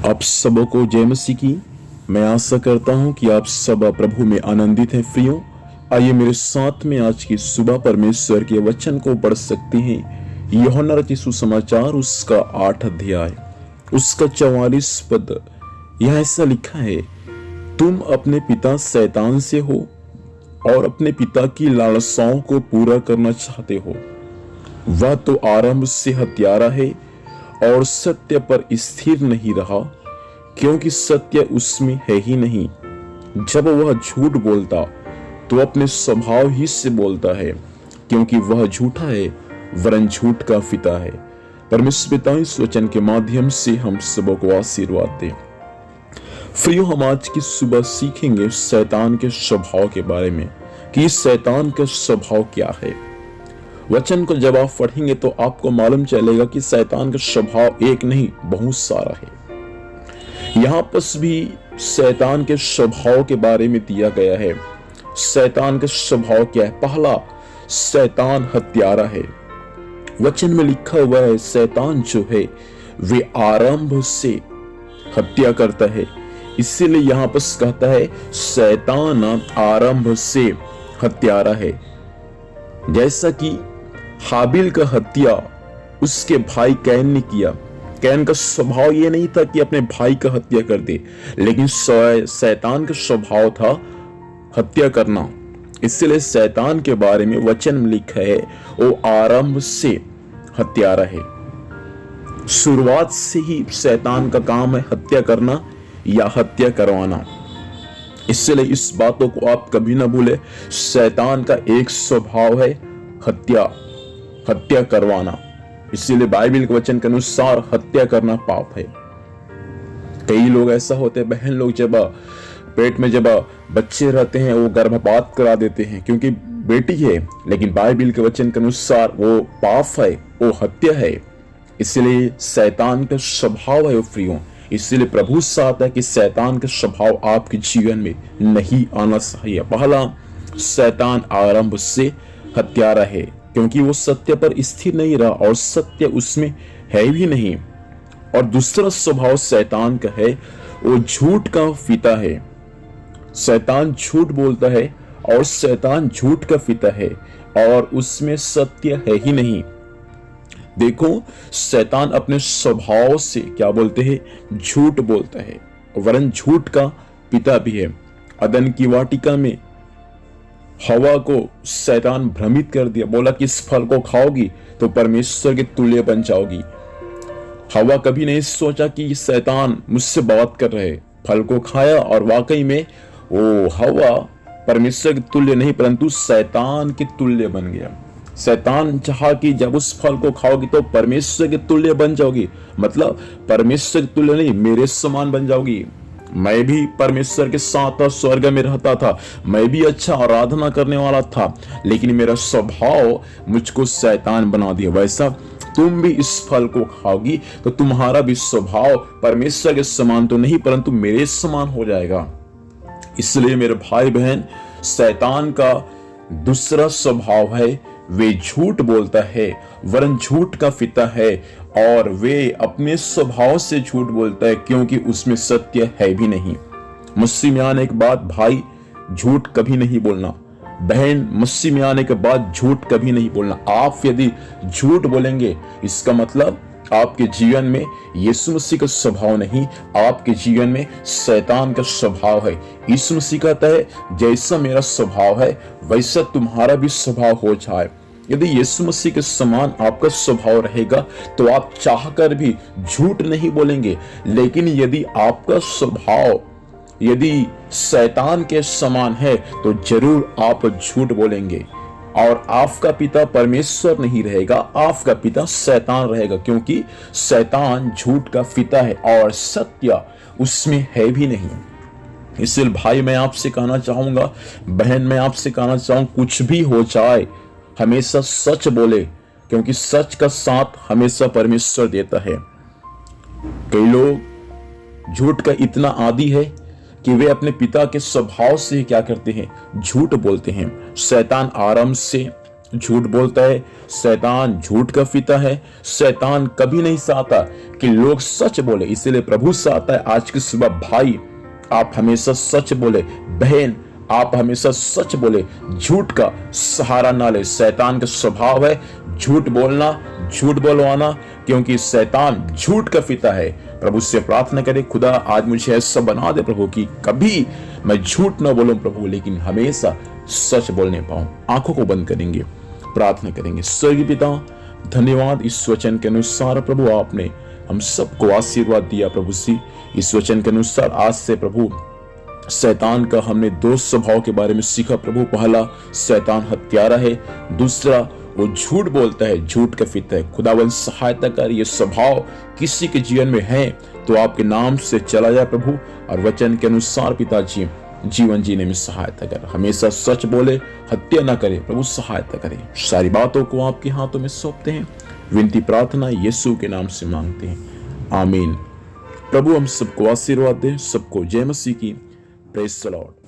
आप सबों को जय मसीह की। मैं आशा करता हूं कि आप सब प्रभु में आनंदित हैं। प्रियो, आइए मेरे साथ में आज की सुबह परमेश्वर के वचन को पढ़ सकते हैं। यूहन्ना रचित सुसमाचार उसका 8 अध्याय उसका 44 पद। यह ऐसा लिखा है, तुम अपने पिता शैतान से हो और अपने पिता की लालसाओं को पूरा करना चाहते हो। वह तो आरंभ से हत्यारा है और सत्य पर स्थिर नहीं रहा, क्योंकि सत्य उसमें है ही नहीं। जब वह झूठ बोलता तो अपने स्वभाव ही से बोलता है, क्योंकि वह झूठा है वरन झूठ का पिता है। परमेश्वर पिता इस वचन के माध्यम से हम सबों को आशीर्वाद दे। प्रियो, हम आज की सुबह सीखेंगे शैतान के स्वभाव के बारे में कि शैतान का स्वभाव क्या है। वचन को जब आप पढ़ेंगे तो आपको मालूम चलेगा कि शैतान का स्वभाव एक नहीं बहुत सारा है। यहां पर भी शैतान के स्वभाव के बारे में दिया गया है। शैतान का स्वभाव क्या है? पहला, शैतान हत्यारा है। वचन में लिखा हुआ है, शैतान जो है वे आरंभ से हत्या करता है। इसीलिए यहां पर कहता है शैतान आरंभ से हत्यारा है। जैसा कि हाबिल का हत्या उसके भाई कैन ने किया। कैन का स्वभाव यह नहीं था कि अपने भाई का हत्या कर दे, लेकिन शैतान का स्वभाव था हत्या करना। इसलिए शैतान के बारे में वचन में लिखा है, वो आरंभ से हत्यारा है। शुरुआत से ही शैतान का काम है हत्या करना या हत्या करवाना। इसलिए इस बातों को आप कभी ना भूले। शैतान का एक स्वभाव है हत्या करवाना। इसीलिए बाइबल के वचन के अनुसार हत्या करना पाप है। कई लोग ऐसा होते हैं, बहन लोग जब पेट में जब बच्चे रहते हैं वो गर्भपात करा देते हैं क्योंकि बेटी है, लेकिन बाइबल के वचन के अनुसार वो पाप है, वो हत्या है। इसलिए शैतान का स्वभाव है वो प्रियो। इसलिए प्रभु चाहता है कि शैतान का स्वभाव आपके जीवन में नहीं आना चाहिए। पहला, शैतान आरंभ से हत्यारा है, क्योंकि वो सत्य पर स्थिर नहीं रहा और सत्य उसमें है भी नहीं। और दूसरा स्वभाव शैतान का है, वो झूठ का पिता है। शैतान झूठ बोलता है और शैतान झूठ का पिता है और उसमें सत्य है ही नहीं। देखो, शैतान अपने स्वभाव से क्या बोलते हैं? झूठ बोलता है, वरन झूठ का पिता भी है। अदन की वाटिका में हवा को शैतान भ्रमित कर दिया, बोला कि इस फल को खाओगी तो परमेश्वर के तुल्य बन जाओगी। हवा कभी नहीं सोचा कि शैतान मुझसे बात कर रहे। फल को खाया और वाकई में वो हवा परमेश्वर के तुल्य नहीं परंतु शैतान के तुल्य बन गया। शैतान चाहा कि जब उस फल को खाओगी तो परमेश्वर के तुल्य बन जाओगी, मतलब परमेश्वर के तुल्य नहीं, मेरे समान बन जाओगी। मैं भी परमेश्वर के साथ स्वर्ग में रहता था, मैं भी अच्छा आराधना करने वाला था, लेकिन मेरा स्वभाव मुझको शैतान बना दिया। वैसा तुम भी इस फल को खाओगी तो तुम्हारा भी स्वभाव परमेश्वर के समान तो नहीं परंतु मेरे समान हो जाएगा। इसलिए मेरे भाई बहन, शैतान का दूसरा स्वभाव है, वे झूठ बोलता है वरन झूठ का पिता है और वे अपने स्वभाव से झूठ बोलता है क्योंकि उसमें सत्य है भी नहीं। मसीह में आने के बाद भाई झूठ कभी नहीं बोलना, बहन मसीह में आने के बाद झूठ कभी नहीं बोलना। आप यदि झूठ बोलेंगे इसका मतलब आपके जीवन में यीशु मसीह का स्वभाव नहीं, आपके जीवन में शैतान का स्वभाव है। यीशु मसीह कहता है, जैसा मेरा स्वभाव है वैसा तुम्हारा भी स्वभाव हो जाए। यदि यीशु मसीह के समान आपका स्वभाव रहेगा तो आप चाहकर भी झूठ नहीं बोलेंगे। लेकिन यदि आपका स्वभाव यदि शैतान के समान है तो जरूर आप झूठ बोलेंगे और आपका पिता परमेश्वर नहीं रहेगा, आपका पिता शैतान रहेगा, क्योंकि शैतान झूठ का पिता है और सत्य उसमें है भी नहीं। इसलिए भाई मैं आपसे कहना चाहूंगा, बहन मैं आपसे कहना चाहूं, कुछ भी हो जाए हमेशा सच बोले, क्योंकि सच का साथ हमेशा परमेश्वर देता है। कई लोग झूठ का इतना आदी है कि वे अपने पिता के स्वभाव से क्या करते हैं? झूठ बोलते हैं। शैतान आरंभ से झूठ बोलता है, शैतान झूठ का पिता है। शैतान कभी नहीं चाहता कि लोग सच बोले, इसीलिए प्रभु चाहता है आज की सुबह भाई आप हमेशा सच बोले, बहन आप हमेशा सच बोले, झूठ का सहारा ना ले। शैतान का स्वभाव है झूठ बोलना, झूठ बोलवाना, क्योंकि शैतान झूठ का पिता है। प्रभु से प्रार्थना करें, खुदा आज मुझे ऐसा बना दे प्रभु कि कभी मैं झूठ ना बोलूं प्रभु, लेकिन हमेशा सच बोलने पाऊं। आंखों को बंद करेंगे, प्रार्थना करेंगे। स्वर्गीय पिता, धन्यवाद इस वचन के अनुसार प्रभु आपने हम सबको आशीर्वाद दिया प्रभु जी। इस वचन के अनुसार आज से प्रभु शैतान का हमने दो स्वभाव के बारे में सीखा प्रभु। पहला, शैतान हत्यारा है, दूसरा वो झूठ बोलता है, झूठ का पिता है। खुदावन सहायता कर, ये स्वभाव किसी के जीवन में है तो आपके नाम से चला जाए प्रभु, और वचन के अनुसार पिताजी जीवन जीने में सहायता कर। हमेशा सच बोले, हत्या ना करे प्रभु, सहायता करे। सारी बातों को आपके हाथों में सौंपते हैं, विनती प्रार्थना यीशु के नाम से मांगते हैं, आमीन। प्रभु हम सबको आशीर्वाद दे, सबको जय मसीह की। Praise the Lord.